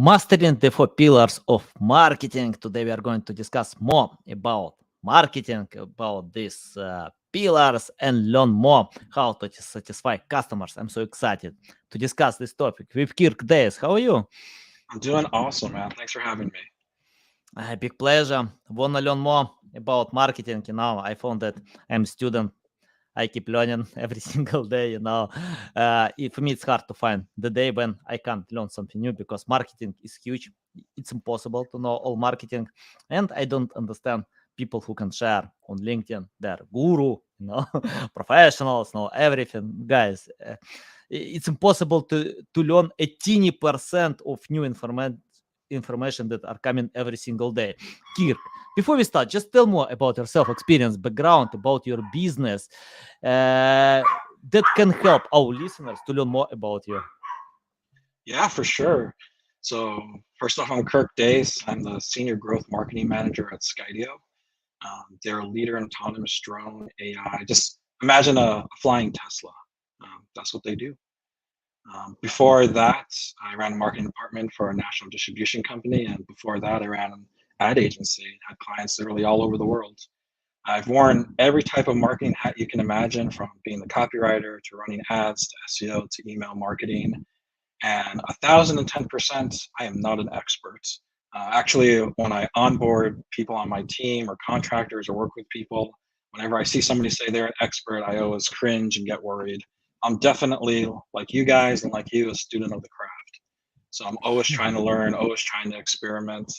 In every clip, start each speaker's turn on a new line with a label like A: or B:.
A: Mastering the 4 pillars of marketing. Today we are going to discuss more about marketing, about these pillars, and learn more how to satisfy customers. I'm so excited to discuss this topic with Kirk Deis. How are you?
B: I'm doing awesome, man. Thanks for having me.
A: Big pleasure. Wanna learn more about marketing? I found that I'm a student. I keep learning every single day. For me, it's hard to find the day when I can't learn something new because marketing is huge. It's impossible to know all marketing, and I don't understand people who can share on LinkedIn their guru, professionals, know everything. Guys, it's impossible to learn a teeny percent of new information that are coming every single day. Kirk, before we start, just tell more about yourself, experience, background, about your business that can help our listeners to learn more about you.
B: Yeah, for sure. So, first off, I'm Kirk Deis. I'm the Senior Growth Marketing Manager at Skydio. They're a leader in autonomous drone AI. Just imagine a flying Tesla. That's what they do. Before that, I ran a marketing department for a national distribution company. And before that, I ran an ad agency, had clients literally all over the world. I've worn every type of marketing hat you can imagine, from being the copywriter to running ads to SEO to email marketing. And 1010%, I am not an expert. Actually, when I onboard people on my team or contractors or work with people, whenever I see somebody say they're an expert, I always cringe and get worried. I'm definitely, like you guys and like you, a student of the craft. So I'm always trying to learn, always trying to experiment,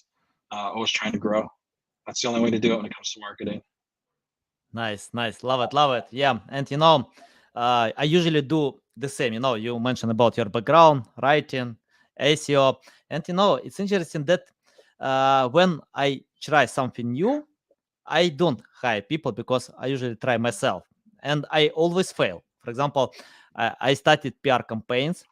B: always trying to grow. That's the only way to do it when it comes to marketing.
A: Nice, nice. Love it, love it. Yeah. And I usually do the same. You mentioned about your background, writing, SEO. And it's interesting that when I try something new, I don't hire people because I usually try myself and I always fail. For example, I started PR campaigns.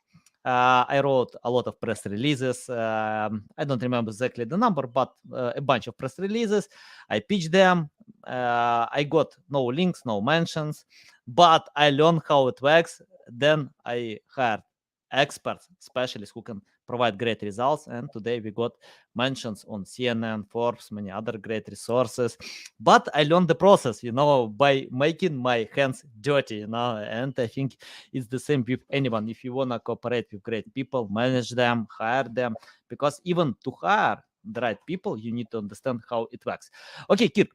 A: I wrote a lot of press releases. I don't remember exactly the number, but a bunch of press releases. I pitched them. I got no links, no mentions, but I learned how it works. Then I hired experts, specialists who can provide great results. And today we got mentions on CNN, Forbes, many other great resources. But I learned the process, by making my hands dirty, and I think it's the same with anyone. If you want to cooperate with great people, manage them, hire them, because even to hire the right people, you need to understand how it works. Okay, Kirk,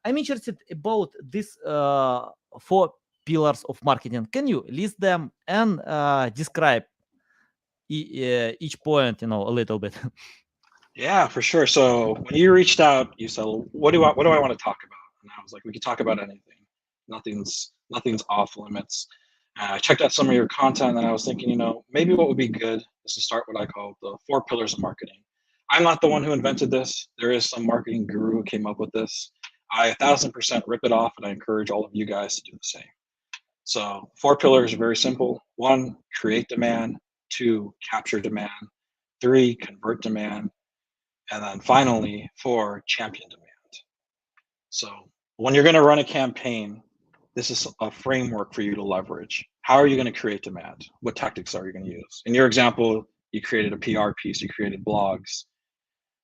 A: I'm interested about these 4 pillars of marketing. Can you list them and describe each point, a little bit?
B: Yeah, for sure. So when you reached out, you said, "What do I want to talk about?" And I was like, "We could talk about anything. Nothing's off limits." I checked out some of your content, and I was thinking, maybe what would be good is to start what I call the 4 pillars of marketing. I'm not the one who invented this. There is some marketing guru who came up with this. I 1000% rip it off, and I encourage all of you guys to do the same. So 4 pillars are very simple. 1, create demand. 2, capture demand. 3, convert demand. And then finally, 4, champion demand. So when you're going to run a campaign, this is a framework for you to leverage. How are you going to create demand? What tactics are you going to use? In your example, you created a PR piece, you created blogs.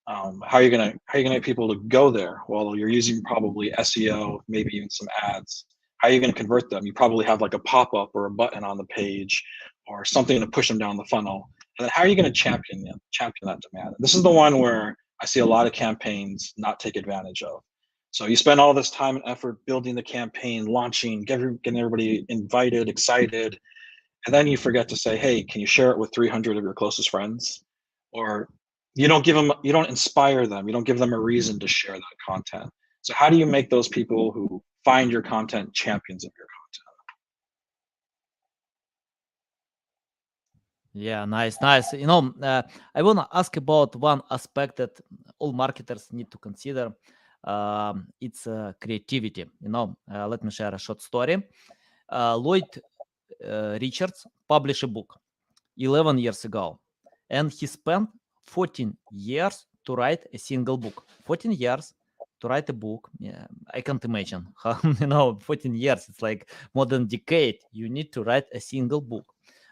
B: How are you going to get people to go there? Well, you're using probably SEO, maybe even some ads. How are you going to convert them? You probably have like a pop-up or a button on the page or something to push them down the funnel. And then how are you going to champion that demand? This is the one where I see a lot of campaigns not take advantage of. So you spend all this time and effort building the campaign, launching, getting everybody invited, excited, and then you forget to say, "Hey, can you share it with 300 of your closest friends?" Or you don't inspire them, you don't give them a reason to share that content. So how do you make those people who find your content champions of your
A: Yeah, nice, nice. I want to ask about one aspect that all marketers need to consider. It's creativity. Let me share a short story. Lloyd Richards published a book 11 years ago, and he spent 14 years to write a single book. 14 years to write a book. Yeah, I can't imagine how, 14 years. It's like more than a decade. You need to write a single book.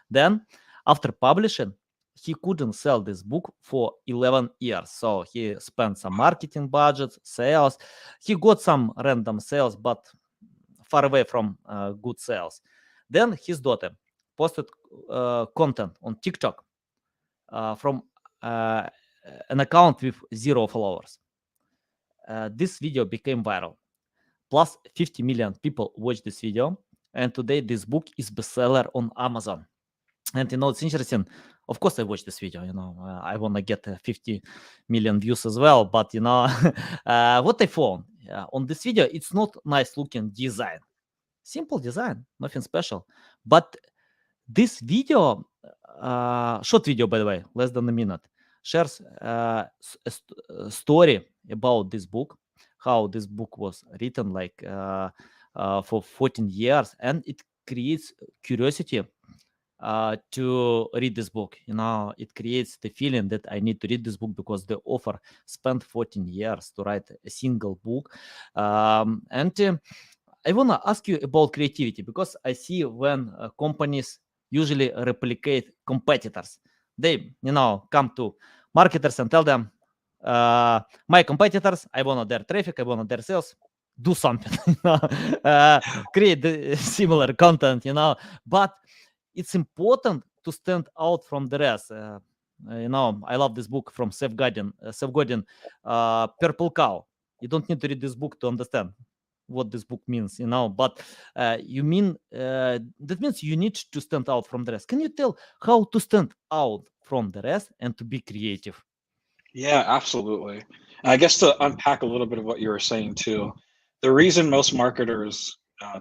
A: Then, after publishing, he couldn't sell this book for 11 years. So he spent some marketing budgets, sales. He got some random sales, but far away from good sales. Then his daughter posted content on TikTok from an account with 0 followers. This video became viral. Plus 50 million people watched this video. And today this book is bestseller on Amazon. And it's interesting. Of course, I watched this video. I want to get 50 million views as well. But what I found on this video, it's not nice looking design, simple design, nothing special. But this video, short video by the way, less than a minute, shares a story about this book, how this book was written like for 14 years, and it creates curiosity to read this book. It creates the feeling that I need to read this book because the author spent 14 years to write a single book. And I want to ask you about creativity, because I see when companies usually replicate competitors, they come to marketers and tell them, my competitors, I want their traffic, I want their sales, do something, create the similar content, but it's important to stand out from the rest. I love this book from Seth Godin, Purple Cow. You don't need to read this book to understand what this book means, but that means you need to stand out from the rest. Can you tell how to stand out from the rest and to be creative?
B: Yeah, absolutely. And I guess to unpack a little bit of what you were saying too, the reason most marketers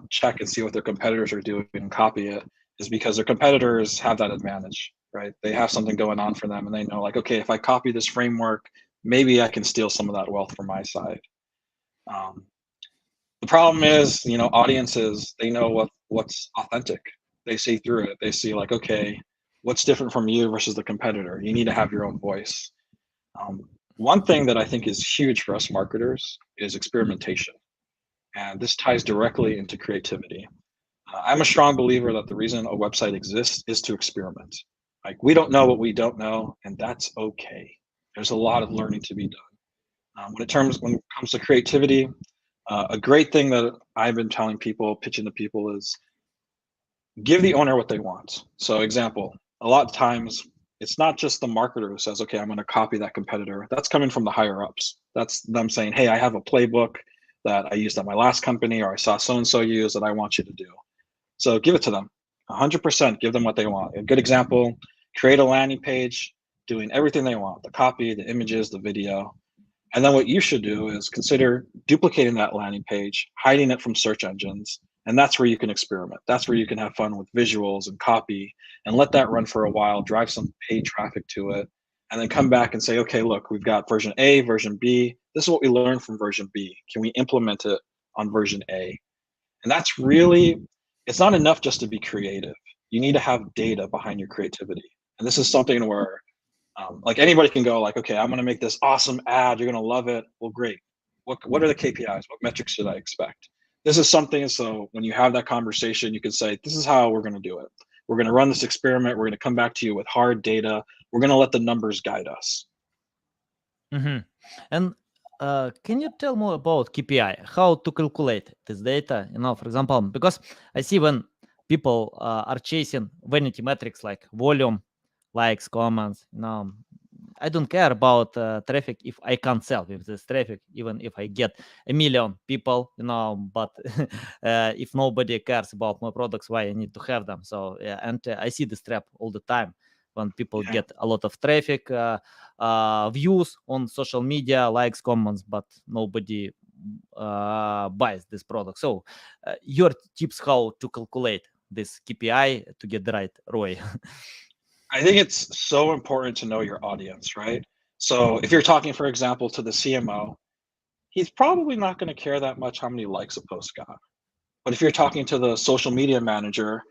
B: check and see what their competitors are doing and copy it is because their competitors have that advantage, right? They have something going on for them, and they know, like, okay, if I copy this framework, maybe I can steal some of that wealth from my side. The problem is, audiences, they know what's authentic. They see through it. They see, like, okay, what's different from you versus the competitor? You need to have your own voice. One thing that I think is huge for us marketers is experimentation. And this ties directly into creativity. I'm a strong believer that the reason a website exists is to experiment. Like, we don't know what we don't know, and that's okay. There's a lot of learning to be done. When it comes to creativity, a great thing that I've been telling people, pitching to people, is give the owner what they want. So example, a lot of times it's not just the marketer who says, okay, I'm going to copy that competitor. That's coming from the higher ups. That's them saying, hey, I have a playbook that I used at my last company, or I saw so-and-so use that I want you to do. So give it to them, 100%, give them what they want. A good example, create a landing page, doing everything they want, the copy, the images, the video. And then what you should do is consider duplicating that landing page, hiding it from search engines, and that's where you can experiment. That's where you can have fun with visuals and copy, and let that run for a while, drive some paid traffic to it, and then come back and say, okay, look, we've got version A, version B. This is what we learned from version B. Can we implement it on version A? And that's really, it's not enough just to be creative. You need to have data behind your creativity. And this is something where like anybody can go like, okay, I'm going to make this awesome ad. You're going to love it. Well, great. What are the KPIs? What metrics should I expect? This is something, so when you have that conversation, you can say, this is how we're going to do it. We're going to run this experiment. We're going to come back to you with hard data. We're going to let the numbers guide us.
A: Mm-hmm. And can you tell more about KPI? How to calculate this data? For example, because I see when people are chasing vanity metrics like volume, likes, comments, I don't care about traffic if I can't sell with this traffic, even if I get 1 million people, but if nobody cares about my products, why I need to have them? So, yeah, and I see this trap all the time when people get a lot of traffic, views on social media, likes, comments, but nobody buys this product. So your tips how to calculate this KPI to get the right ROI?
B: I think it's so important to know your audience, right? So if you're talking, for example, to the CMO, he's probably not going to care that much how many likes a post got. But if you're talking to the social media manager,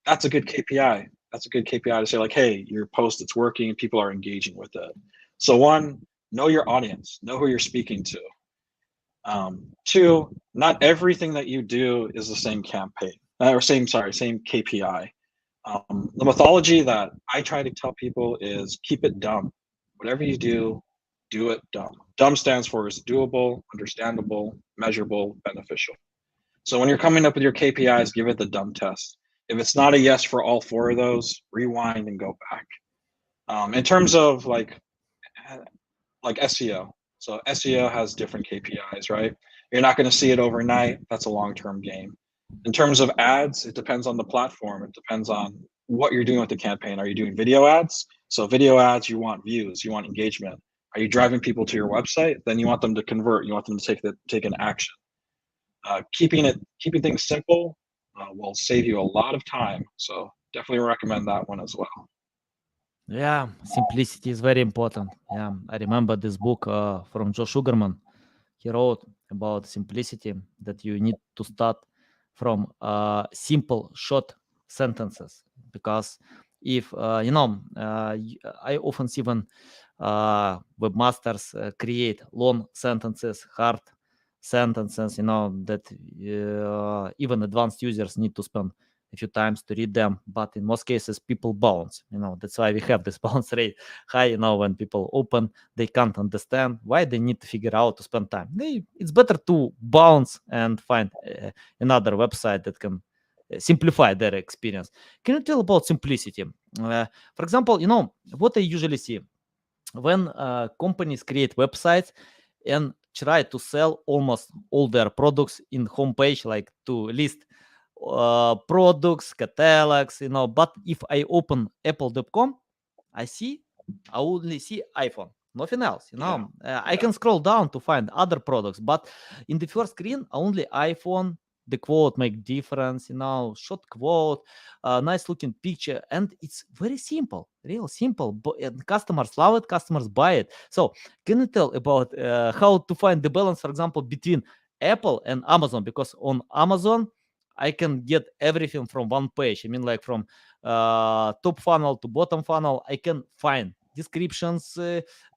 B: that's a good KPI. That's a good KPI to say, like, hey, your post, it's working, people are engaging with it. So one, know your audience, know who you're speaking to. Two, not everything that you do is the same campaign, same KPI. The methodology that I try to tell people is keep it dumb. Whatever you do it dumb. Dumb stands for is doable, understandable, measurable, beneficial. So when you're coming up with your KPIs, give it the dumb test. If it's not a yes for all four of those, rewind and go back. In terms of like SEO, so SEO has different KPIs, right? You're not going to see it overnight. That's a long-term game. In terms of ads, it depends on the platform. It depends on what you're doing with the campaign. Are you doing video ads? So video ads, you want views, you want engagement. Are you driving people to your website? Then you want them to convert. You want them to take an action. Keeping things simple will save you a lot of time. So definitely recommend that one as well.
A: Yeah, simplicity is very important. Yeah, I remember this book from Joe Sugarman. He wrote about simplicity, that you need to start from simple, short sentences. Because if I often see when webmasters create long sentences, hard sentences, that even advanced users need to spend a few times to read them, but in most cases people bounce. That's why we have this bounce rate high. When people open, they can't understand why they need to figure out to spend time. It's better to bounce and find another website that can simplify their experience. Can you tell about simplicity? For example, what I usually see when companies create websites and try to sell almost all their products in homepage, like to list products, catalogs, but if I open apple.com, I only see iPhone, nothing else.
B: Yeah.
A: I can scroll down to find other products, but in the first screen, only iPhone. The quote make difference, short quote, nice looking picture, and it's very simple, real simple. But and customers love it, customers buy it. So, can you tell about how to find the balance, for example, between Apple and Amazon? Because on Amazon, I can get everything from one page. I mean, like from top funnel to bottom funnel, I can find descriptions,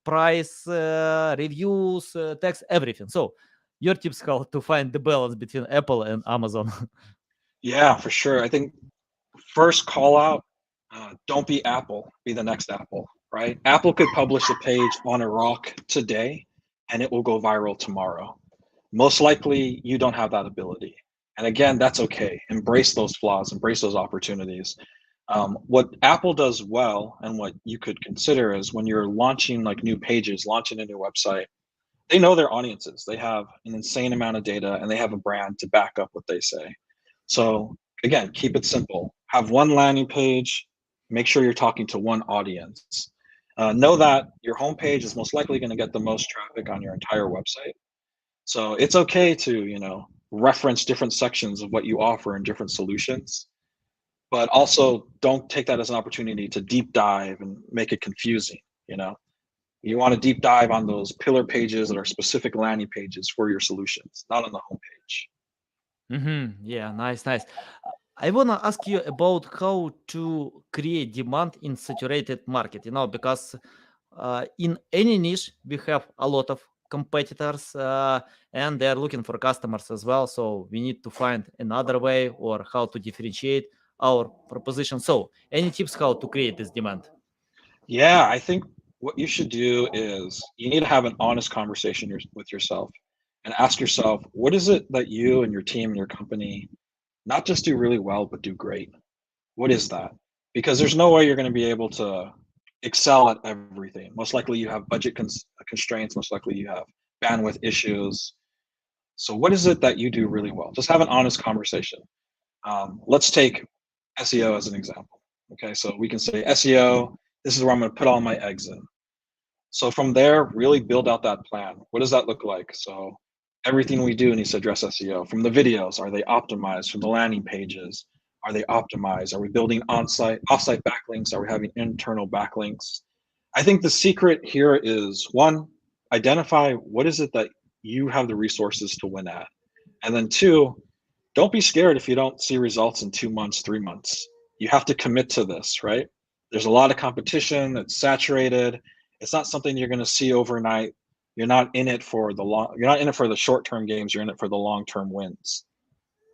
A: price, reviews, text, everything. So your tips how to find the balance between Apple and Amazon.
B: Yeah, for sure. I think first call out, don't be Apple, be the next Apple, right? Apple could publish a page on a rock today and it will go viral tomorrow. Most likely you don't have that ability. And again, that's okay. Embrace those flaws, embrace those opportunities. What Apple does well, and what you could consider, is when you're launching like new pages, launching a new website, they know their audiences. They have an insane amount of data and they have a brand to back up what they say. So again, keep it simple. Have one landing page. Make sure you're talking to one audience. Know that your homepage is most likely going to get the most traffic on your entire website. So it's okay to, reference different sections of what you offer in different solutions, but also don't take that as an opportunity to deep dive and make it confusing. You want to deep dive on those pillar pages that are specific landing pages for your solutions, not on the homepage.
A: Yeah, nice, nice. I wanna ask you about how to create demand in saturated market. Because in any niche we have a lot of competitors, and they are looking for customers as well. So we need to find another way or how to differentiate our proposition. So any tips how to create this demand?
B: Yeah, I think what you should do is you need to have an honest conversation with yourself and ask yourself, what is it that you and your team and your company not just do really well, but do great? What is that? Because there's no way you're going to be able to excel at everything. Most likely you have budget constraints. Most likely you have bandwidth issues. So what is it that you do really well? Just have an honest conversation. Let's take SEO as an example. Okay, so we can say SEO, this is where I'm going to put all my eggs in. So from there, really build out that plan. What does that look like? So everything we do needs to address SEO. From the videos, are they optimized? From the landing pages, are they optimized? Are we building offsite backlinks? Are we having internal backlinks? I think the secret here is, one, identify what is it that you have the resources to win at. And then two, don't be scared if you don't see results in 2 months, 3 months. You have to commit to this, right? There's a lot of competition, it's saturated. It's not something you're going to see overnight. You're not in it for the short-term games, you're in it for the long-term wins.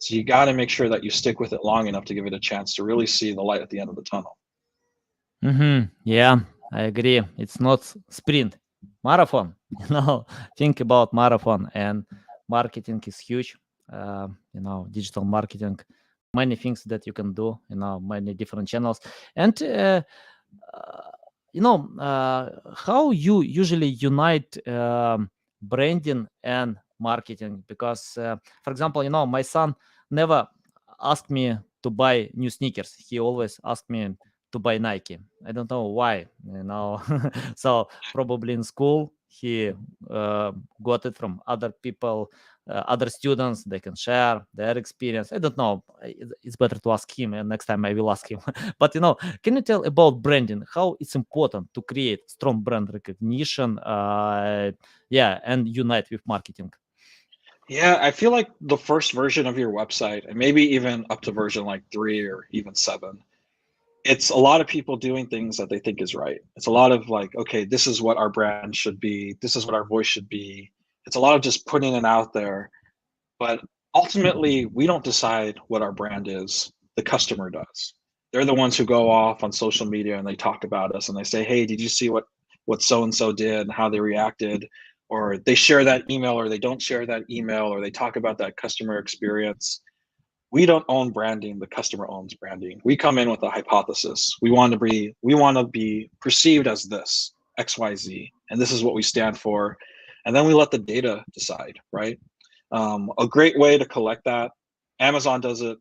B: So you got to make sure that you stick with it long enough to give it a chance to really see the light at the end of the tunnel.
A: Yeah, I agree. It's not sprint, marathon. Think about marathon, and marketing is huge. Digital marketing, many things that you can do. Many different channels, and uh, how you usually unite branding and marketing? Because, for example, my son never asked me to buy new sneakers. He always asked me to buy Nike. I don't know why. So probably in school he got it from other people, other students. They can share their experience. I don't know. It's better to ask him, and next time I will ask him. But can you tell about branding? How it's important to create strong brand recognition? And unite with marketing.
B: Yeah, I feel like the first version of your website, and maybe even up to version like 3 or even 7, it's a lot of people doing things that they think is right. It's a lot of like, okay, this is what our brand should be. This is what our voice should be. It's a lot of just putting it out there. But ultimately, we don't decide what our brand is. The customer does. They're the ones who go off on social media and they talk about us and they say, "Hey, did you see what so and so did and how they reacted?" Or they share that email or they don't share that email or they talk about that customer experience. We don't own branding, the customer owns branding. We come in with a hypothesis. We want to be perceived as this XYZ, and this is what we stand for. And then we let the data decide, right? A great way to collect that, Amazon does it.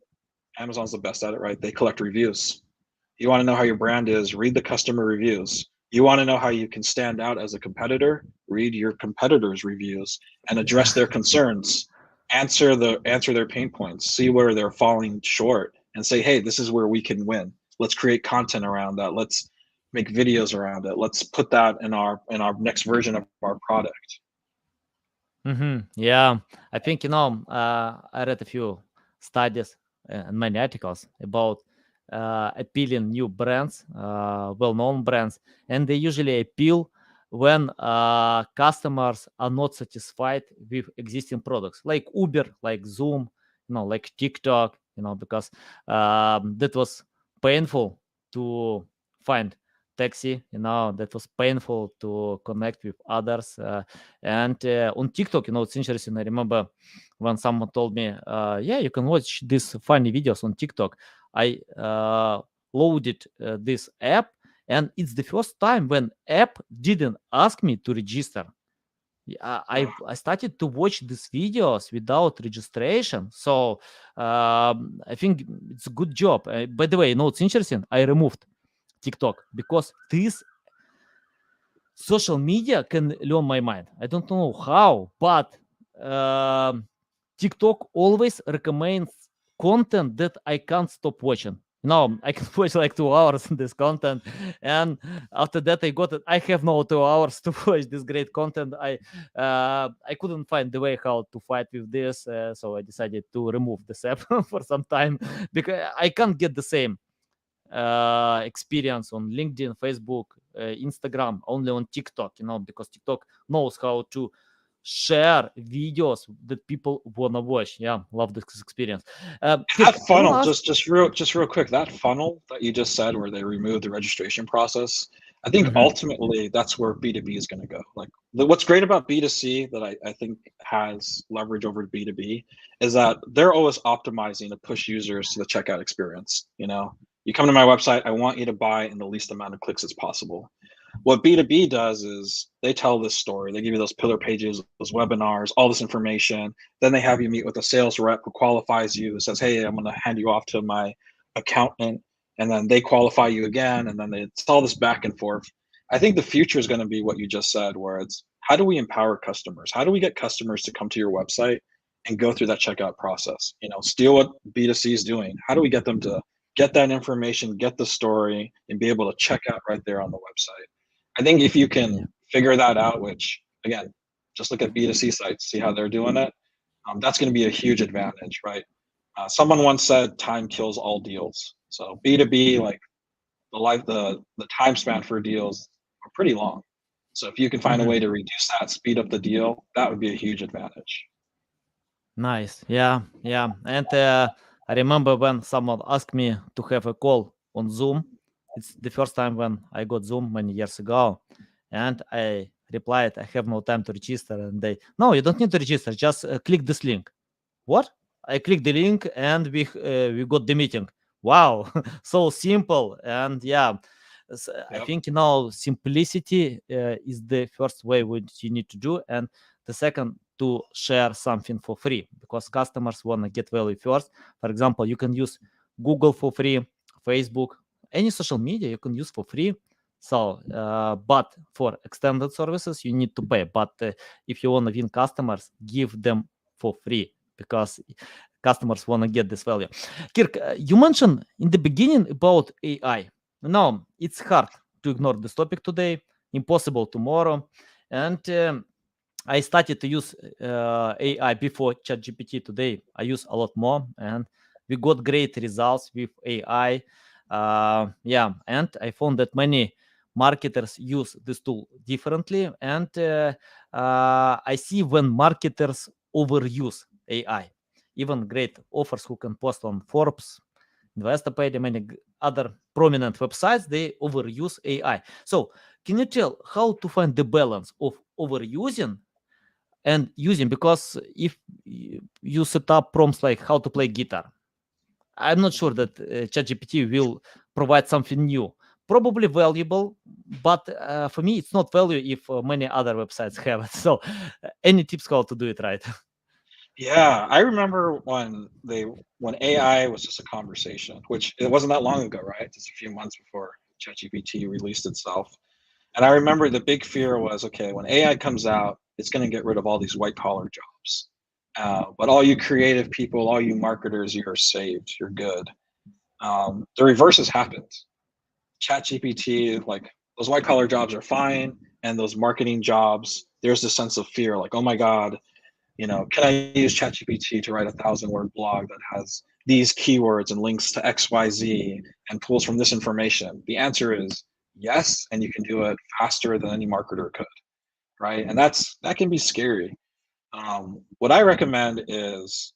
B: Amazon's the best at it, right? They collect reviews. You want to know how your brand is, read the customer reviews. You want to know how you can stand out as a competitor, read your competitors' reviews and address
A: Yeah.
B: their concerns. Answer their pain points, see where they're falling short and say, "Hey, this is where we can win. Let's create content around that. Let's make videos around it. Let's put that in our next version of our product."
A: Yeah, I think I read a few studies and many articles about appealing new brands, well-known brands, and they usually appeal when customers are not satisfied with existing products, like Uber, like Zoom, like TikTok, because that was painful to find taxi, that was painful to connect with others. And on TikTok, it's interesting. I remember when someone told me, "Yeah, you can watch these funny videos on TikTok." I loaded this app, and it's the first time when app didn't ask me to register. Yeah, I started to watch these videos without registration, so I think it's a good job. By the way, it's interesting. I removed TikTok because this social media can learn my mind. I don't know how, but TikTok always recommends content that I can't stop watching. I can watch like 2 hours in this content, and after that, I got it. I have no 2 hours to watch this great content. I couldn't find the way how to fight with this, so I decided to remove this app for some time because I can't get the same experience on LinkedIn, Facebook, Instagram, only on TikTok, because TikTok knows how to share videos that people wanna watch. Yeah, love this experience. Kirk,
B: That
A: I wanna
B: funnel,
A: ask.
B: just real quick, that funnel that you just said where they remove the registration process, I think
A: Mhm.
B: ultimately that's where B2B is going to go. Like what's great about B2C that I think has leverage over B2B is that they're always optimizing to push users to the checkout experience. You come to my website, I want you to buy in the least amount of clicks as possible. What B2B does is they tell this story. They give you those pillar pages, those webinars, all this information. Then they have you meet with a sales rep who qualifies you, who says, "Hey, I'm going to hand you off to my accountant." And then they qualify you again. And then it's all this back and forth. I think the future is going to be what you just said, where it's how do we empower customers? How do we get customers to come to your website and go through that checkout process? Steal what B2C is doing. How do we get them to get that information, get the story, and be able to check out right there on the website? I think if you
A: Yeah.
B: can figure that out, which again, just look at B2C sites, see how they're doing it. That's going to be a huge advantage, right? Someone once said, "Time kills all deals." So B2B, like the time span for deals are pretty long. So if you can find a
A: Mhm.
B: way to reduce that, speed up the deal, that would be a huge advantage.
A: Nice. Yeah, yeah. And I remember when someone asked me to have a call on Zoom. It's the first time when I got Zoom many years ago. And I replied, I have no time to register. And they, no, you don't need to register. Just click this link. What? I clicked the link and we got the meeting. Wow, so simple. And yeah, I
B: Yep.
A: think simplicity is the first way what you need to do, and the second to share something for free because customers want to get value first. For example, you can use Google for free, Facebook, any social media you can use for free. So, but for extended services, you need to pay. But if you want to win customers, give them for free because customers want to get this value. Kirk, you mentioned in the beginning about AI. No, it's hard to ignore this topic today, impossible tomorrow. And I started to use AI before ChatGPT today. I use a lot more, and we got great results with AI. Yeah, and I found that many marketers use this tool differently, and I see when marketers overuse AI. Even great authors who can post on Forbes, Investopedia, many other prominent websites, they overuse AI. So, can you tell how to find the balance of overusing and using? Because if you set up prompts like how to play guitar, I'm not sure that ChatGPT will provide something new. Probably valuable, but for me, it's not value if many other websites have it. So, any tips how to do it right?
B: Yeah, I remember when AI was just a conversation, which it wasn't that long ago, right? Just a few months before ChatGPT released itself. And I remember the big fear was, okay, when AI comes out, it's going to get rid of all these white collar jobs. But all you creative people, all you marketers, you're saved. You're good. The reverse has happened. ChatGPT, like those white collar jobs are fine, and those marketing jobs, there's this sense of fear, like, oh my god, can I use ChatGPT to write 1,000-word blog that has these keywords and links to XYZ and pulls from this information? The answer is yes, and you can do it faster than any marketer could, right? And that can be scary. What I recommend is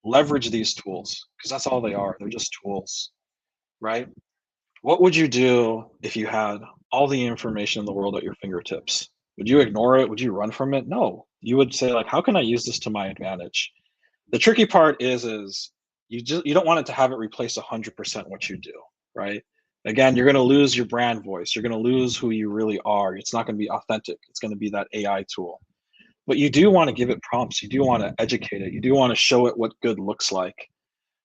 B: leverage these tools because that's all they are. They're just tools, right? What would you do if you had all the information in the world at your fingertips? Would you ignore it? Would you run from it? No. You would say like, how can I use this to my advantage? The tricky part is you don't want it to have it replace 100% what you do, right? Again, you're going to lose your brand voice. You're going to lose who you really are. It's not going to be authentic. It's going to be that AI tool. But you do want to give it prompts. You do want to educate it. You do want to show it what good looks like.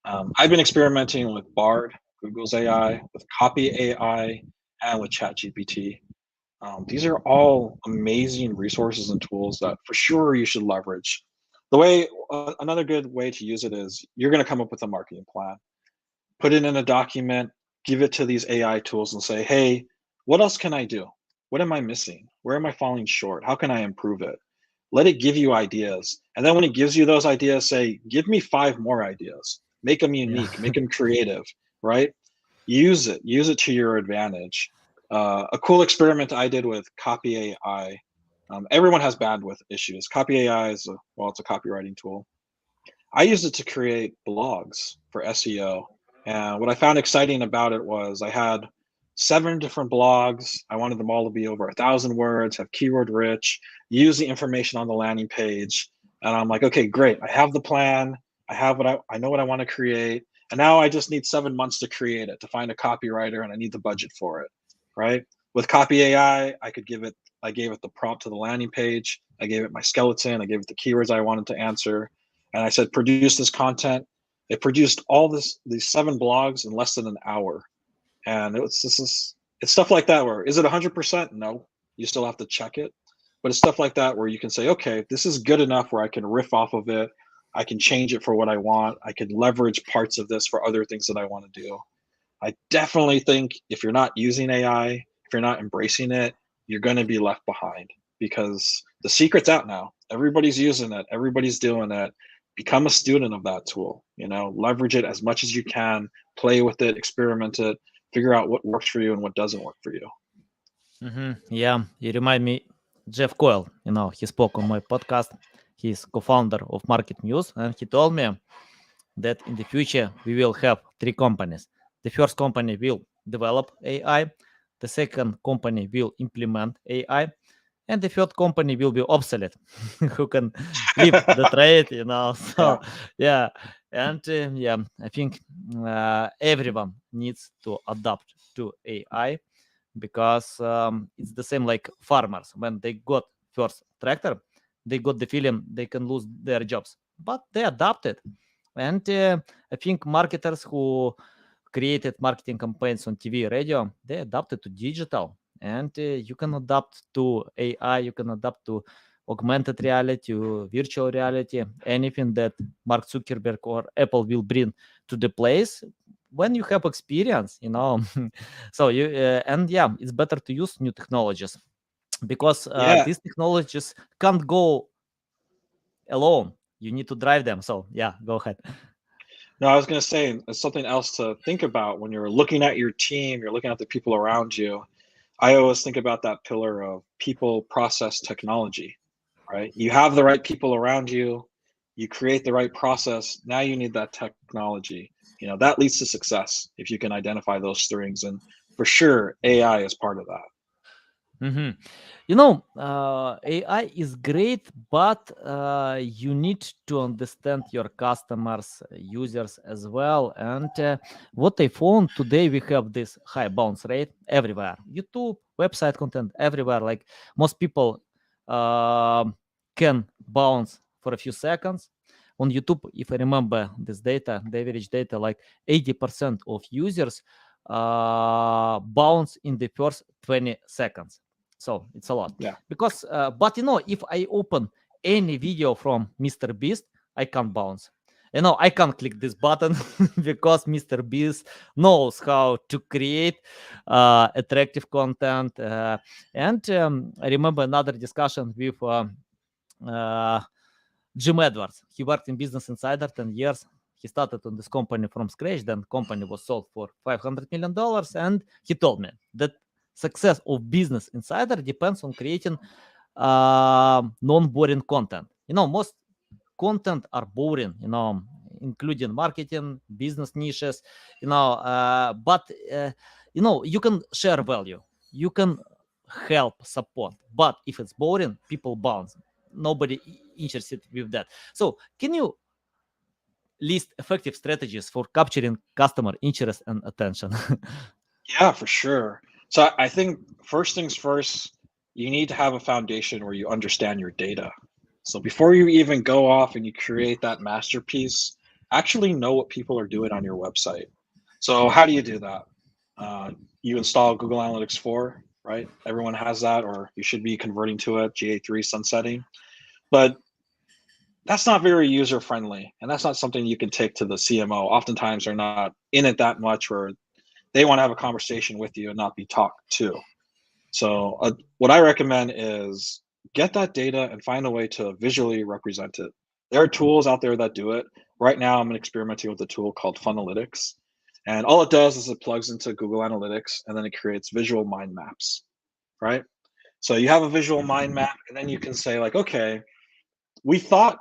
B: I've been experimenting with Bard, Google's AI, with Copy AI, and with ChatGPT. These are all amazing resources and tools that for sure you should leverage. Another good way to use it is you're going to come up with a marketing plan, put it in a document, give it to these AI tools and say, hey, what else can I do? What am I missing? Where am I falling short? How can I improve it? Let it give you ideas. And then when it gives you those ideas, say, give me 5 more ideas. Make them
A: Yeah.
B: unique, make them creative, right? Use it to your advantage. A cool experiment I did with Copy AI. Everyone has bandwidth issues. Copy AI it's a copywriting tool. I used it to create blogs for SEO. And what I found exciting about it was I had 7 different blogs. I wanted them all to be over 1,000 words, have keyword rich, use the information on the landing page. And I'm like, okay, great. I have the plan. I know what I want to create. And now I just need 7 months to create it, to find a copywriter, and I need the budget for it. Right. With Copy AI, I gave it the prompt to the landing page. I gave it my skeleton. I gave it the keywords I wanted to answer. And I said, produce this content. It produced these 7 blogs in less than an hour. And it's stuff like that where is it 100%? No, you still have to check it. But it's stuff like that where you can say, okay, this is good enough where I can riff off of it. I can change it for what I want. I can leverage parts of this for other things that I want to do. I definitely think if you're not using AI, if you're not embracing it, you're going to be left behind because the secret's out now. Everybody's using it. Everybody's doing it. Become a student of that tool, leverage it as much as you can, play with it, experiment it, figure out what works for you and what doesn't work for you.
A: Yeah, you remind me. Jeff Coyle, he spoke on my podcast. He's co-founder of Market News, and he told me that in the future we will have three companies. The first company will develop AI, the second company will implement AI, and the third company will be obsolete, who can leave the trade.
B: Yeah.
A: So yeah, and yeah, I think everyone needs to adapt to AI because it's the same like farmers when they got first tractor, they got the feeling they can lose their jobs, but they adapted. And I think marketers who created marketing campaigns on TV, radio, they adapted to digital. And you can adapt to AI, you can adapt to augmented reality, to virtual reality, anything that Mark Zuckerberg or Apple will bring to the place when you have experience. So and yeah, it's better to use new technologies because
B: Yeah.
A: these technologies can't go alone. You need to drive them. So yeah, go ahead.
B: No, I was going to say it's something else to think about when you're looking at your team, you're looking at the people around you. I always think about that pillar of people, process, technology, right? You have the right people around you, you create the right process. Now you need that technology. That leads to success if you can identify those things. And for sure, AI is part of that.
A: Hmm. AI is great, but you need to understand your customers, users as well. And what I found today, we have this high bounce rate everywhere. YouTube, website content, everywhere. Like most people can bounce for a few seconds. On YouTube, if I remember this data, the average data, like 80% of users bounce in the first 20 seconds. So it's a lot
B: Yeah.
A: because but if I open any video from Mr. Beast, I can't bounce. I can't click this button because Mr. Beast knows how to create attractive content. And I remember another discussion with uh, Jim Edwards. He worked in Business Insider 10 years. He started on this company from scratch. Then company was sold for $500 million. And he told me that success of Business Insider depends on creating non-boring content. Most content are boring, including marketing, business niches, but you can share value, you can help support, but if it's boring, people bounce. Nobody interested with that. So can you list effective strategies for capturing customer interest and attention?
B: Yeah, for sure. So I think first things first, you need to have a foundation where you understand your data. So before you even go off and you create that masterpiece, actually know what people are doing on your website. So how do you do that? You install Google Analytics 4, right? Everyone has that, or you should be converting to it, GA3 sunsetting. But that's not very user friendly, and that's not something you can take to the CMO. Oftentimes, they're not in it that much, where they want to have a conversation with you and not be talked to. So what I recommend is get that data and find a way to visually represent it. There are tools out there that do it. Right now, I'm experimenting with a tool called Funalytics. And all it does is it plugs into Google Analytics and then it creates visual mind maps, right? So you have a visual mind map, and then you can say, like, okay, we thought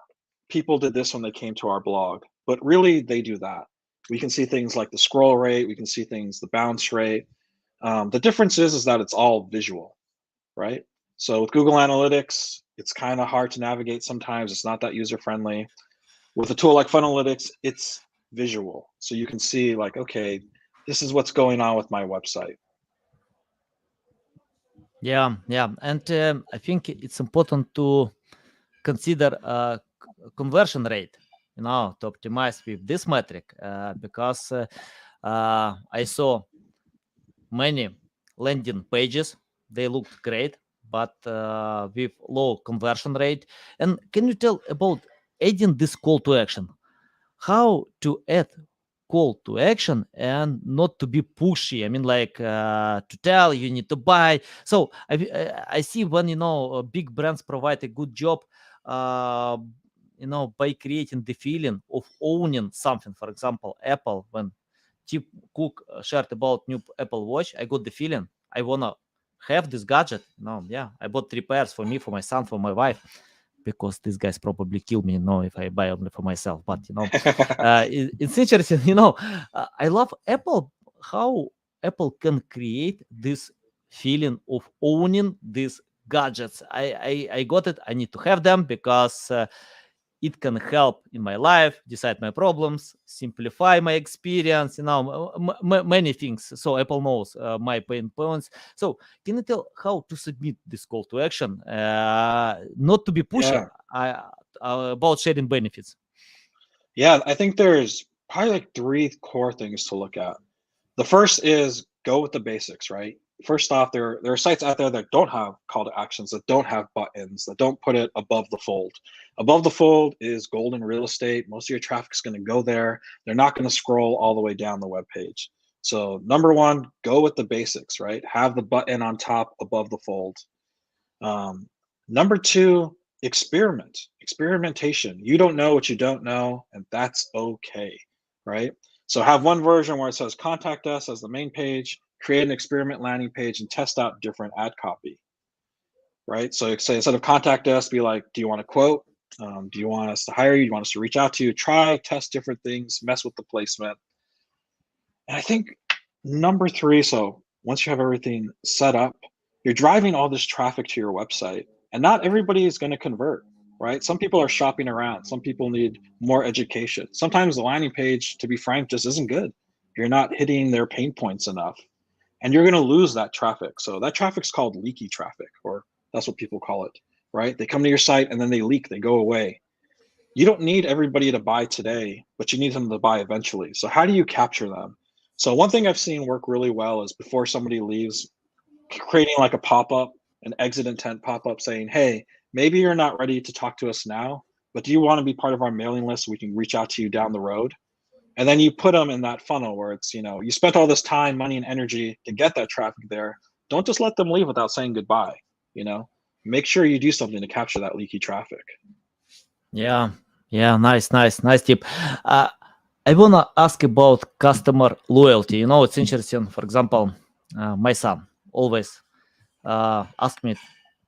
B: people did this when they came to our blog, but really they do that. We can see things like the scroll rate, we can see things, the bounce rate. The difference is that it's all visual, right? So with Google Analytics, it's kind of hard to navigate sometimes. It's not that user friendly. With a tool like Funalytics, it's visual. So you can see, like, okay, this is what's going on with my website.
A: Yeah, and I think it's important to consider conversion rate, to optimize with this metric, because I saw many landing pages. They looked great, but with low conversion rate. And can you tell about adding this call to action? How to add call to action and not to be pushy? I mean, like to tell you need to buy. So I see when big brands provide a good job, uh, by creating the feeling of owning something. For example, Apple, when Tim Cook shared about new Apple Watch, I got the feeling I wanna have this gadget. Yeah, I bought 3 pairs for me, for my son, for my wife, because these guys probably kill me, if I buy only for myself. But it's interesting. I love Apple, how Apple can create this feeling of owning these gadgets. I got it. I need to have them because it can help in my life, decide my problems, simplify my experience, many things. So Apple knows my pain points. So can you tell how to submit this call to action, not to be pushy, about sharing benefits?
B: Yeah, I think there's probably like three core things to look at. The first is go with the basics, right? First off, there are sites out there that don't have call to actions, that don't have buttons, that don't put it above the fold. Above the fold is golden real estate. Most of your traffic is going to go there. They're not going to scroll all the way down the web page. So number one, go with the basics, right? Have the button on top above the fold. Number two, experimentation. You don't know what you don't know, and that's okay, right? So have one version where it says contact us as the main page, create an experiment landing page, and test out different ad copy, right? So say instead of contact us, be like, do you want a quote? Do you want us to hire you? Do you want us to reach out to you? Try, test different things, mess with the placement. And I think number three, so once you have everything set up, you're driving all this traffic to your website, and not everybody is going to convert, right? Some people are shopping around. Some people need more education. Sometimes the landing page, to be frank, just isn't good. You're not hitting their pain points enough, and you're going to lose that traffic. So that traffic's called leaky traffic, or that's what people call it, right? They come to your site and then they leak, they go away. You don't need everybody to buy today, but you need them to buy eventually. So how do you capture them? So one thing I've seen work really well is before somebody leaves, creating like a pop-up, an exit intent pop-up saying, hey, maybe you're not ready to talk to us now, but do you want to be part of our mailing list so we can reach out to you down the road? And then you put them in that funnel where it's, you spent all this time, money, and energy to get that traffic there. Don't just let them leave without saying goodbye. Make sure you do something to capture that leaky traffic.
A: Yeah, nice tip. I wanna ask about customer loyalty. It's interesting. For example, my son always ask me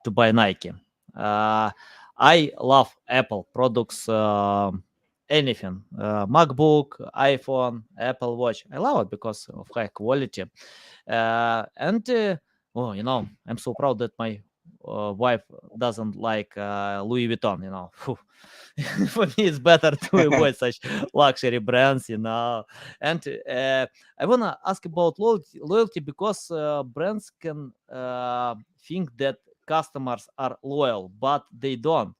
A: to buy Nike. I love Apple products, anything, MacBook, iPhone, Apple Watch. I love it because of high quality. I'm so proud that my wife doesn't like Louis Vuitton. For me, it's better to avoid such luxury brands. And I wanna ask about loyalty because brands can think that customers are loyal, but they don't.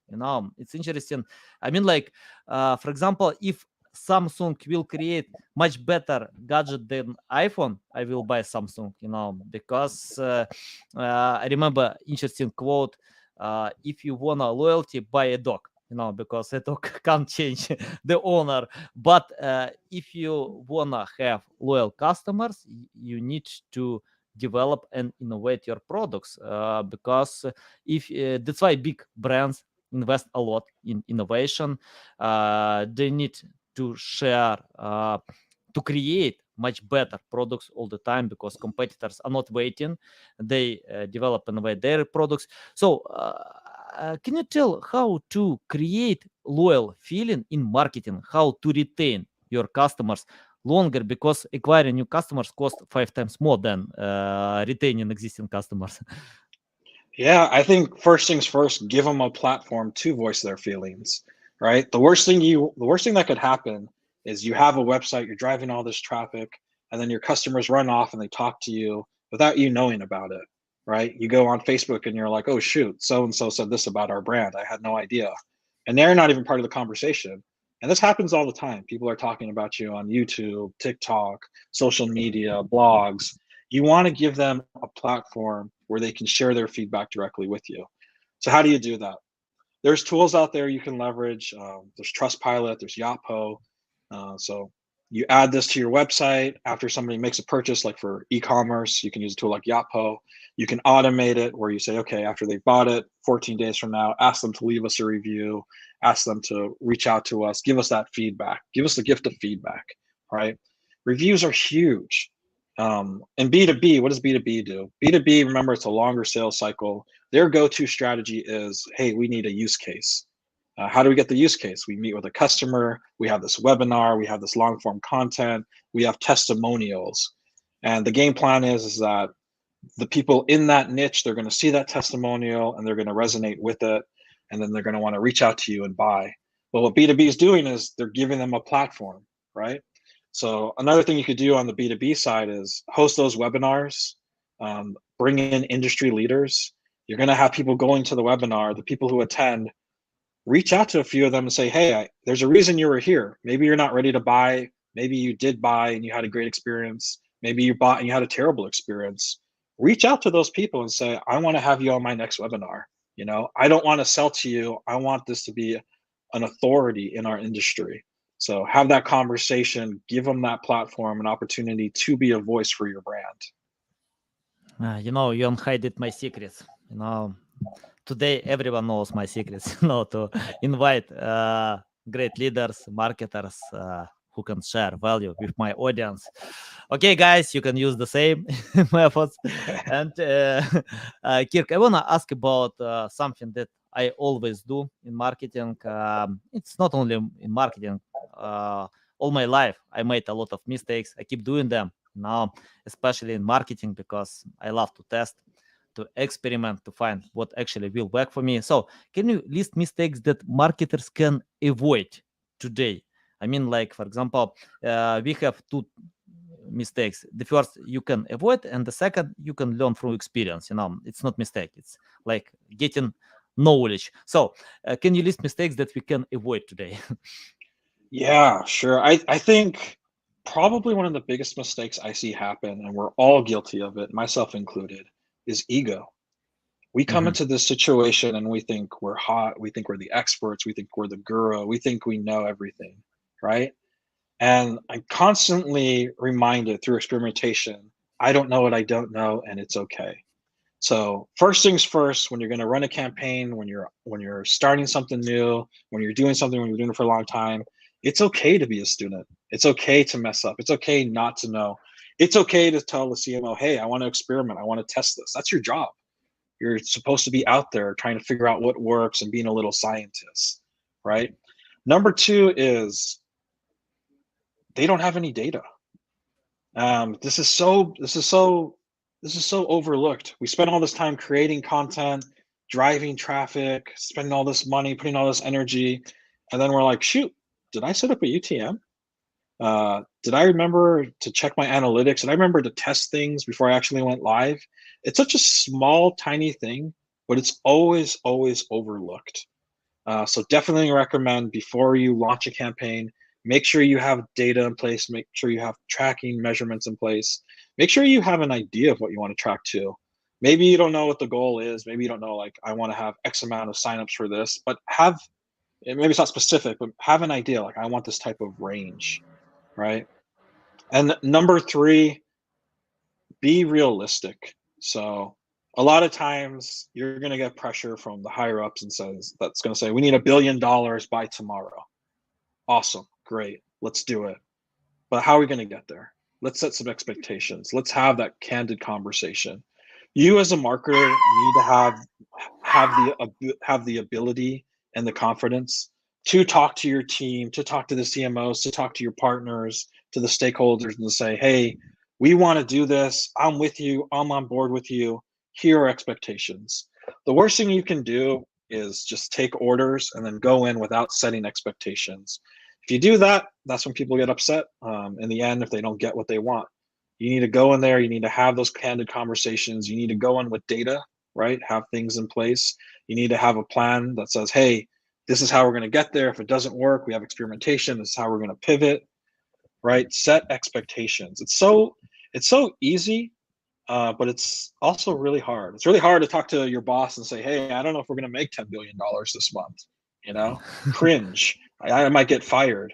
A: It's interesting. I mean, like, for example, if Samsung will create much better gadget than iPhone, I will buy Samsung, because I remember interesting quote, if you want a loyalty, buy a dog, because a dog can't change the owner. But if you wanna have loyal customers, you need to develop and innovate your products, because if that's why big brands invest a lot in innovation. They need to share, to create much better products all the time, because competitors are not waiting. They develop and innovate their products. So can you tell how to create loyal feeling in marketing, how to retain your customers longer, because acquiring new customers cost 5 times more than retaining existing customers?
B: Yeah, I think first things first, give them a platform to voice their feelings, right? The worst thing that could happen is you have a website, you're driving all this traffic, and then your customers run off and they talk to you without you knowing about it, right? You go on Facebook and you're like, oh shoot, so and so said this about our brand. I had no idea. And they're not even part of the conversation. And this happens all the time. People are talking about you on YouTube, TikTok, social media, blogs. You want to give them a platform where they can share their feedback directly with you. So how do you do that? There's tools out there you can leverage. There's Trustpilot, there's Yotpo. So you add this to your website after somebody makes a purchase, like for e-commerce, you can use a tool like Yotpo. You can automate it where you say, okay, after they bought it, 14 days from now, ask them to leave us a review, ask them to reach out to us, give us that feedback, give us the gift of feedback, right? Reviews are huge. And B2B, what does B2B do? B2B, remember, it's a longer sales cycle. Their go-to strategy is, hey, we need a use case. How do we get the use case? We meet with a customer, we have this webinar, we have this long form content, we have testimonials. And the game plan is that the people in that niche, they're going to see that testimonial and they're going to resonate with it. And then they're going to want to reach out to you and buy. But what B2B is doing is they're giving them a platform, right? So another thing you could do on the B2B side is host those webinars, bring in industry leaders. You're going to have people going to the webinar, the people who attend, reach out to a few of them and say, hey, there's a reason you were here. Maybe you're not ready to buy. Maybe you did buy and you had a great experience. Maybe you bought and you had a terrible experience. Reach out to those people and say, I want to have you on my next webinar. You know, I don't want to sell to you. I want this to be an authority in our industry. So have that conversation, give them that platform, an opportunity to be a voice for your brand.
A: You know, you unhided my secrets. You know, today everyone knows my secrets. You know, to invite great leaders, marketers who can share value with my audience. Okay, guys, you can use the same methods. And Kirk, I wanna ask about something that I always do in marketing. It's not only in marketing. All my life, I made a lot of mistakes. I keep doing them now, especially in marketing, because I love to test, to experiment, to find what actually will work for me. So, can you list mistakes that marketers can avoid today? I mean, like, for example, we have two mistakes. The first you can avoid, and the second you can learn through experience. You know, it's not mistake. It's like getting knowledge. So, can you list mistakes that we can avoid today?
B: Yeah, sure. I think probably one of the biggest mistakes I see happen, and we're all guilty of it, myself included, is ego. We come
A: Mhm.
B: into this situation and we think we're hot, we think we're the experts, we think we're the guru, we think we know everything, right? And I'm constantly reminded through experimentation, I don't know what I don't know, and it's okay. So first things first, when you're going to run a campaign, when you're starting something new, when you're doing something, when you're doing it for a long time, it's okay to be a student. It's okay to mess up. It's okay not to know. It's okay to tell the CMO, hey, I want to experiment. I want to test this. That's your job. You're supposed to be out there trying to figure out what works and being a little scientist, right? Number two is they don't have any data. This is so overlooked. We spend all this time creating content, driving traffic, spending all this money, putting all this energy, and then we're like, shoot, did I set up a UTM? Did I remember to check my analytics? Did I remember to test things before I actually went live? It's such a small, tiny thing, but it's always, always overlooked. So definitely recommend before you launch a campaign, make sure you have data in place, make sure you have tracking measurements in place, make sure you have an idea of what you want to track to. Maybe you don't know what the goal is. Maybe you don't know, like, I want to have X amount of signups for this, but have, maybe it's not specific, but have an idea, like, I want this type of range, right? And number three, be realistic. So a lot of times you're going to get pressure from the higher ups and says that's going to say we need $1 billion by tomorrow. Awesome, great, let's do it. But how are we going to get there? Let's set some expectations. Let's have that candid conversation. You as a marketer need to have the ability and the confidence to talk to your team, to talk to the CMOs, to talk to your partners, to the stakeholders, and say, hey, we want to do this. I'm with you. I'm on board with you. Here are expectations. The worst thing you can do is just take orders and then go in without setting expectations. If you do that, that's when people get upset in the end if they don't get what they want. You need to go in there. You need to have those candid conversations. You need to go in with data, right? Have things in place. You need to have a plan that says, hey, this is how we're going to get there. If it doesn't work, we have experimentation. This is how we're going to pivot, right? Set expectations. It's so easy, but it's also really hard. It's really hard to talk to your boss and say, hey, I don't know if we're going to make $10 billion this month. Cringe. I might get fired.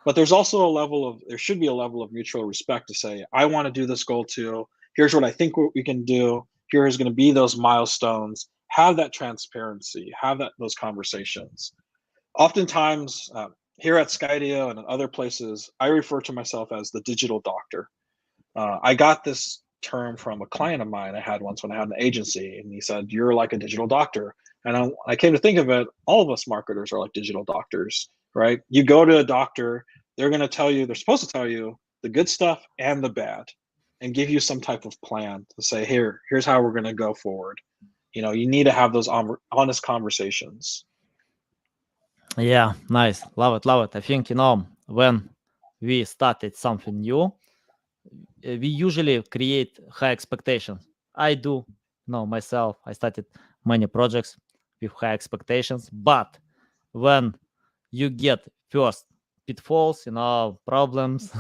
B: But there should be a level of mutual respect to say, I want to do this goal too. Here's what I think we can do. Here is going to be those milestones. Have that transparency. Have those conversations. Oftentimes, here at Skydio and in other places, I refer to myself as the digital doctor. I got this term from a client of mine I had once when I had an agency, and he said, "You're like a digital doctor." And I came to think of it, all of us marketers are like digital doctors, right? You go to a doctor, they're going to tell you, they're supposed to tell you the good stuff and the bad, and give you some type of plan to say, here's how we're going to go forward. You need to have those honest conversations.
A: Yeah, nice. Love it, love it. I think, when we started something new, we usually create high expectations. I do know myself. I started many projects with high expectations, but when you get first pitfalls, problems,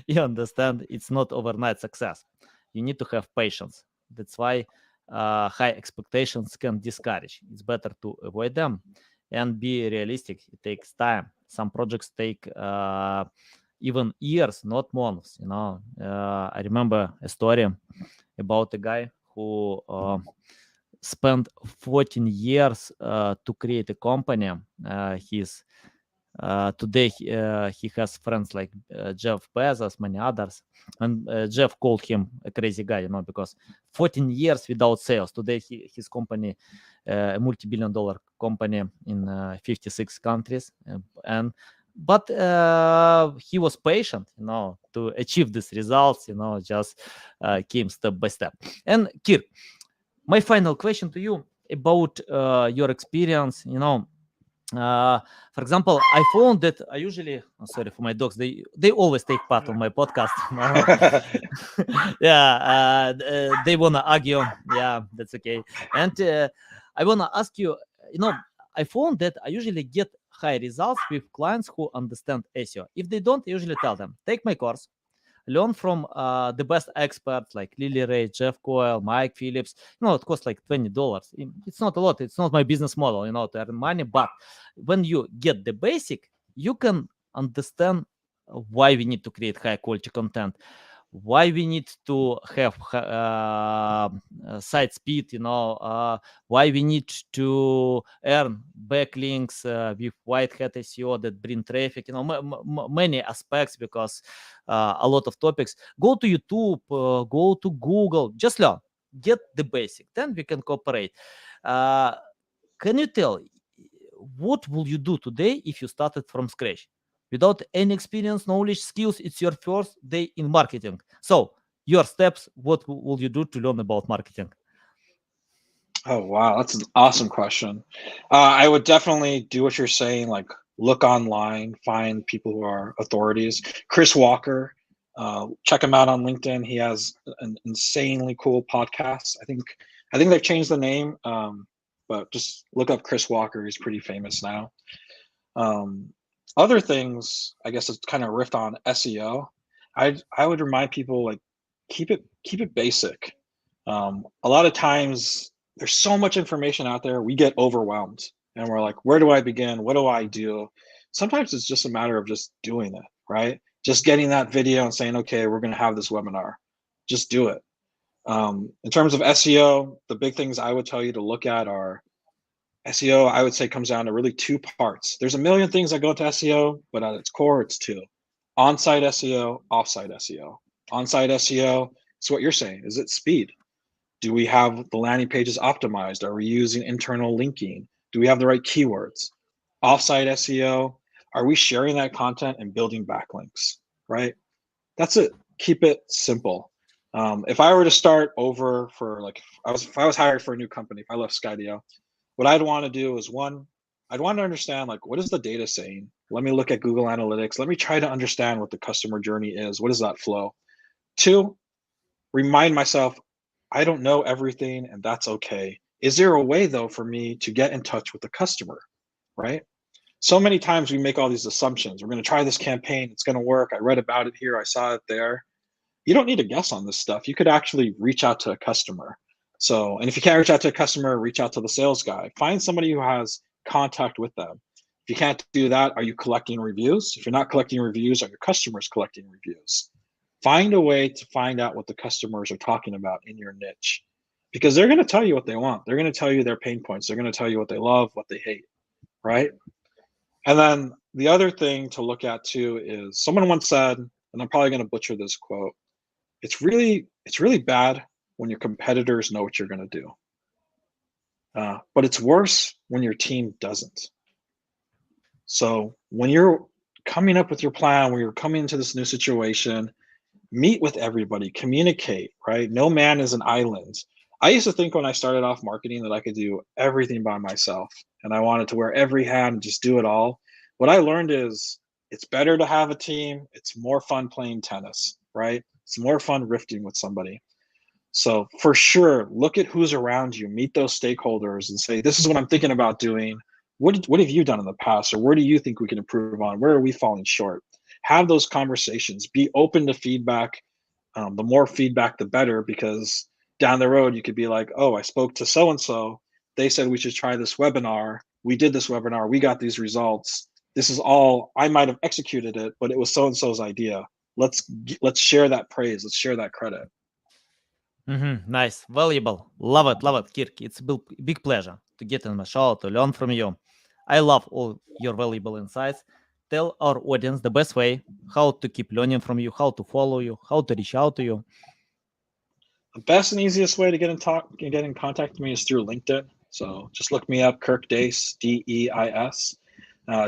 A: you understand it's not overnight success. You need to have patience. That's why high expectations can discourage. It's better to avoid them and be realistic. It takes time. Some projects take even years, not months. I remember a story about a guy who spent 14 years to create a company. He's Today he has friends like Jeff Bezos, many others, and Jeff called him a crazy guy, because 14 years without sales. Today his company, a multi-billion-dollar company in 56 countries, but he was patient, to achieve these results. Just came step by step. And Kirk, my final question to you about your experience. For example, I found that I usually, sorry for my dogs, they always take part on my podcast. Yeah, they wanna argue. Yeah, that's okay. And I wanna ask you, I found that I usually get high results with clients who understand SEO. If they don't, I usually tell them, take my course, learn from the best experts like Lily Ray, Jeff Coyle, Mike Phillips. It costs like $20. It's not a lot. It's not my business model, to earn money. But when you get the basic, you can understand why we need to create high quality content, why we need to have site speed, why we need to earn backlinks with white hat SEO that bring traffic, many aspects, because a lot of topics. Go to YouTube, go to Google, just learn, get the basic, then we can cooperate. Can you tell what will you do today if you started from scratch without any experience, knowledge, skills? It's your first day in marketing. So your steps, what will you do to learn about marketing?
B: Oh, wow. That's an awesome question. I would definitely do what you're saying, like look online, find people who are authorities. Chris Walker, check him out on LinkedIn. He has an insanely cool podcast. I think they've changed the name, but just look up Chris Walker. He's pretty famous now. Other things, I guess it's kind of riffed on SEO. I would remind people, like, keep it basic. A lot of times there's so much information out there, we get overwhelmed and we're like, where do I begin? What do I do? Sometimes it's just a matter of just doing it, right? Just getting that video and saying, okay, we're going to have this webinar. Just do it. In terms of SEO, the big things I would tell you to look at are SEO. I would say comes down to really two parts. There's a million things that go into SEO, but at its core, it's two: on-site SEO, off-site SEO. On-site SEO, it's what you're saying. Is it speed? Do we have the landing pages optimized? Are we using internal linking? Do we have the right keywords? Offsite SEO, are we sharing that content and building backlinks, right? That's it. Keep it simple. If I were to start over if I was hired for a new company, if I left Skydio, what I'd want to do is, one, I'd want to understand, like, what is the data saying? Let me look at Google Analytics. Let me try to understand what the customer journey is. What is that flow? Two, remind myself, I don't know everything, and that's okay. Is there a way, though, for me to get in touch with the customer, right? So many times we make all these assumptions. We're going to try this campaign. It's going to work. I read about it here. I saw it there. You don't need to guess on this stuff. You could actually reach out to a customer. And if you can't reach out to a customer, reach out to the sales guy. Find somebody who has contact with them. If you can't do that, are you collecting reviews? If you're not collecting reviews, are your customers collecting reviews? Find a way to find out what the customers are talking about in your niche, because they're going to tell you what they want. They're going to tell you their pain points. They're going to tell you what they love, what they hate, right? And then the other thing to look at too is, someone once said, and I'm probably going to butcher this quote, it's really bad when your competitors know what you're going to do. But it's worse when your team doesn't. So when you're coming up with your plan, when you're coming into this new situation, meet with everybody, communicate, right? No man is an island. I used to think when I started off marketing that I could do everything by myself and I wanted to wear every hat and just do it all. What I learned is it's better to have a team. It's more fun playing tennis, right? It's more fun rifting with somebody. So for sure, look at who's around you, meet those stakeholders and say, this is what I'm thinking about doing. What have you done in the past? Or where do you think we can improve on? Where are we falling short? Have those conversations, be open to feedback. The more feedback, the better, because down the road, you could be like, oh, I spoke to so-and-so. They said we should try this webinar. We did this webinar. We got these results. This is all, I might have executed it, but it was so-and-so's idea. Let's share that praise. Let's share that credit.
A: Nice, valuable. Love it, Kirk. It's a big pleasure to get in my show, to learn from you. I love all your valuable insights. Tell our audience the best way how to keep learning from you, how to follow you, how to reach out to you.
B: The best and easiest way to get in contact with me is through LinkedIn. So just look me up, Kirk Deis, Deis.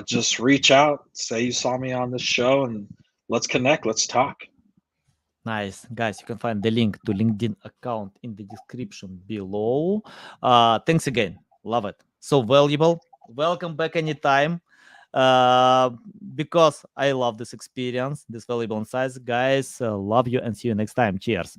B: Just reach out, say you saw me on this show, and let's connect. Let's talk.
A: Nice. Guys, you can find the link to LinkedIn account in the description below. Thanks again. Love it. So valuable. Welcome back anytime. Because I love this experience, this valuable insights. Guys, love you and see you next time. Cheers.